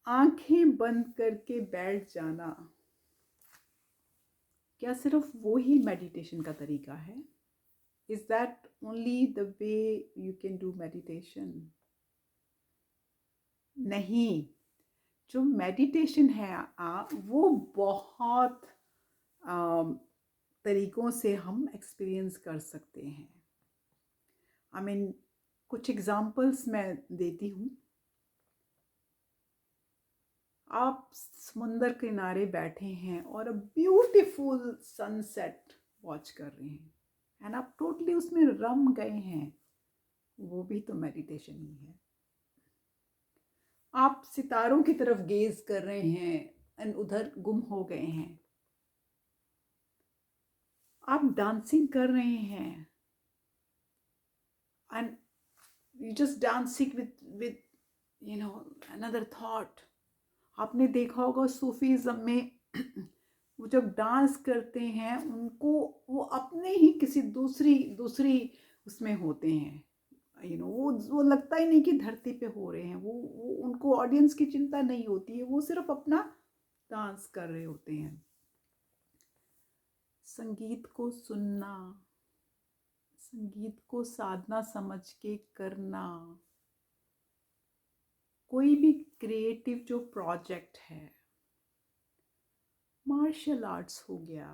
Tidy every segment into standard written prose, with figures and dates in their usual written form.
आंखें बंद करके बैठ जाना, क्या सिर्फ वो ही मेडिटेशन का तरीका है? Is that only the way you can do meditation? नहीं। जो मेडिटेशन है वो बहुत तरीकों से हम एक्सपीरियंस कर सकते हैं। आई मीन कुछ एग्जांपल्स मैं देती हूँ। आप समुंदर किनारे बैठे हैं और अ ब्यूटीफुल सनसेट वॉच कर रहे हैं एंड आप टोटली उसमें रम गए हैं, वो भी तो मेडिटेशन ही है। आप सितारों की तरफ गेज कर रहे हैं एंड उधर गुम हो गए हैं। आप डांसिंग कर रहे हैं and you just dancing with another thought. आपने देखा होगा सूफीज़्म में वो जब डांस करते हैं उनको वो अपने ही किसी दूसरी दूसरी उसमें होते हैं। वो लगता ही नहीं कि धरती पे हो रहे हैं। वो उनको ऑडियंस की चिंता नहीं होती है, वो सिर्फ अपना डांस कर रहे होते हैं। संगीत को सुनना, संगीत को साधना समझ के करना, कोई भी क्रिएटिव जो प्रोजेक्ट है, मार्शल आर्ट्स हो गया,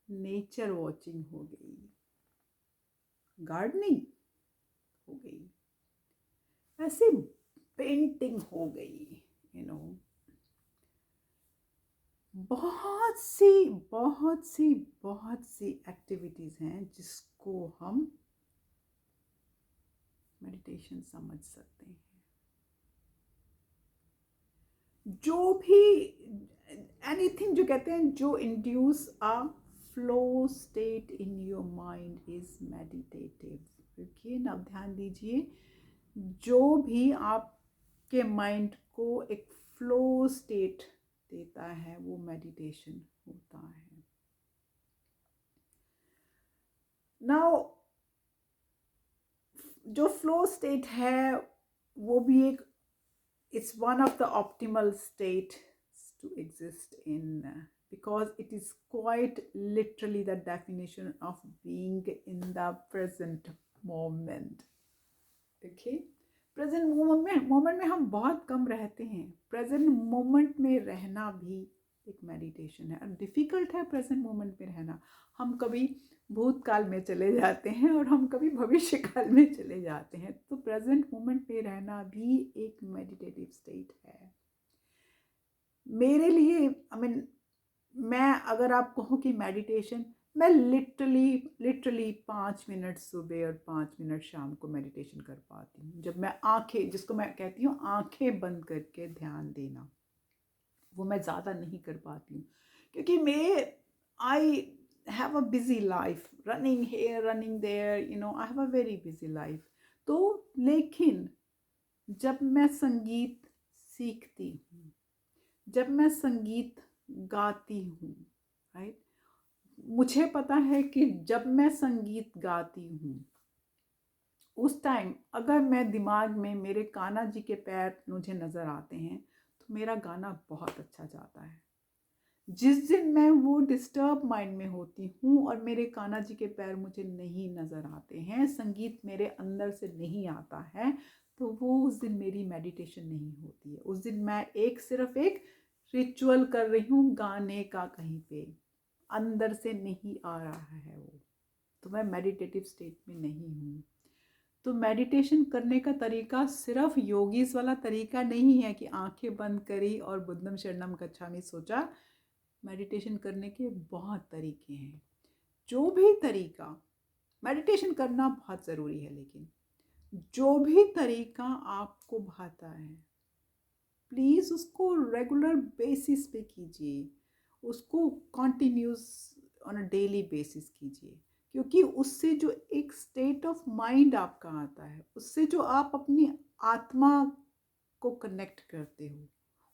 नेचर वॉचिंग हो गई, गार्डनिंग हो गई, ऐसे पेंटिंग हो गई, यू नो बहुत सी बहुत सी बहुत सी एक्टिविटीज़ हैं जिसको हम मेडिटेशन समझ सकते हैं। जो भी एनीथिंग जो कहते हैं जो induce a flow state in your mind is meditative. देखिए ना, ध्यान दीजिए, जो भी आपके माइंड को एक फ्लो स्टेट देता है वो मेडिटेशन होता है। नाउ जो फ्लो स्टेट है वो भी एक, it's one of the optimal state to exist in, because it is quite literally the definition of being in the present moment. Okay, present moment में हम बहुत कम रहते हैं। प्रेजेंट मोमेंट में रहना भी एक मेडिटेशन है। और डिफ़िकल्ट है प्रेजेंट मोमेंट में रहना। हम कभी भूतकाल में चले जाते हैं और हम कभी भविष्य काल में चले जाते हैं। तो प्रेजेंट मोमेंट में रहना भी एक मेडिटेटिव स्टेट है मेरे लिए। आई मीन मैं अगर आप कहो कि मेडिटेशन, मैं लिटरली 5 मिनट सुबह और 5 मिनट शाम को मेडिटेशन कर पाती हूँ। जब मैं आंखें, जिसको मैं कहती हूँ आंखें बंद करके ध्यान देना, वो मैं ज़्यादा नहीं कर पाती हूँ क्योंकि मैं I have a busy life, running here running there, I have a very busy life. तो लेकिन जब मैं संगीत सीखती हूँ, जब मैं संगीत गाती हूँ, राइट, मुझे पता है कि जब मैं संगीत गाती हूँ उस टाइम अगर मैं दिमाग में मेरे कान्हा जी के पैर मुझे नज़र आते हैं तो मेरा गाना बहुत अच्छा जाता है। जिस दिन मैं वो डिस्टर्ब माइंड में होती हूँ और मेरे कान्हा जी के पैर मुझे नहीं नज़र आते हैं, संगीत मेरे अंदर से नहीं आता है, तो वो उस दिन मेरी मेडिटेशन नहीं होती है। उस दिन मैं सिर्फ एक रिचुअल कर रही हूँ गाने का, कहीं पे अंदर से नहीं आ रहा है वो, तो मैं मेडिटेटिव स्टेट में नहीं हूँ। तो मेडिटेशन करने का तरीका सिर्फ योगीज वाला तरीका नहीं है कि आंखें बंद करी और बुद्धम शरणम गच्छामि सोचा। मेडिटेशन करने के बहुत तरीके हैं। जो भी तरीका, मेडिटेशन करना बहुत ज़रूरी है, लेकिन जो भी तरीका आपको भाता है प्लीज़ उसको रेगुलर बेसिस पे कीजिए, उसको continuous on a daily basis कीजिए, क्योंकि उससे जो एक स्टेट ऑफ माइंड आपका आता है, उससे जो आप अपनी आत्मा को कनेक्ट करते हो,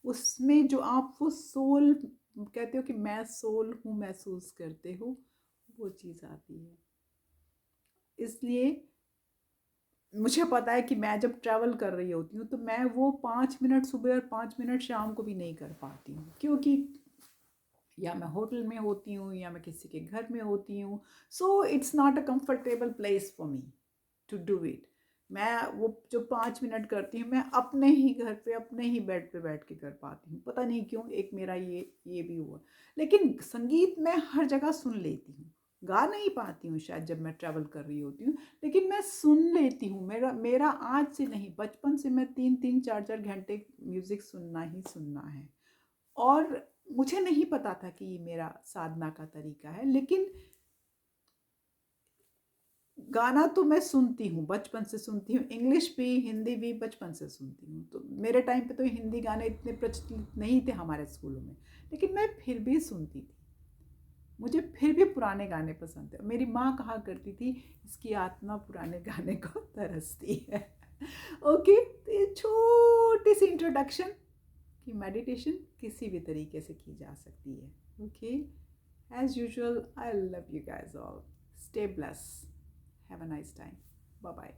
उसमें जो आप वो सोल कहते हो कि मैं सोल हूँ महसूस करते हो, वो चीज़ आती है। इसलिए मुझे पता है कि मैं जब ट्रैवल कर रही होती हूँ तो मैं वो 5 मिनट सुबह और 5 मिनट शाम को भी नहीं कर पाती हूँ, क्योंकि या मैं होटल में होती हूँ या मैं किसी के घर में होती हूँ। So it's not a comfortable place for me to do it. मैं वो जो 5 मिनट करती हूँ मैं अपने ही घर पे अपने ही बेड पे बैठ के कर पाती हूँ, पता नहीं क्यों, एक मेरा ये भी हुआ। लेकिन संगीत मैं हर जगह सुन लेती हूँ, गा नहीं पाती हूँ शायद जब मैं ट्रैवल कर रही होती हूँ, लेकिन मैं सुन लेती हूँ। मेरा मेरा आज से नहीं, बचपन से मैं 3-3 4-4 घंटे म्यूज़िक सुनना ही सुनना है। और मुझे नहीं पता था कि ये मेरा साधना का तरीका है, लेकिन गाना तो मैं सुनती हूँ, बचपन से सुनती हूँ, इंग्लिश भी हिंदी भी बचपन से सुनती हूँ। तो मेरे टाइम पे तो हिंदी गाने इतने प्रचलित नहीं थे हमारे स्कूलों में, लेकिन मैं फिर भी सुनती थी। मुझे फिर भी पुराने गाने पसंद है। मेरी माँ कहा करती थी, इसकी आत्मा पुराने गाने को तरसती है। ओके, तो ये छोटी सी इंट्रोडक्शन कि मेडिटेशन किसी भी तरीके से की जा सकती है। Okay, as usual, I love you guys all, stay bless, have a nice time, bye bye.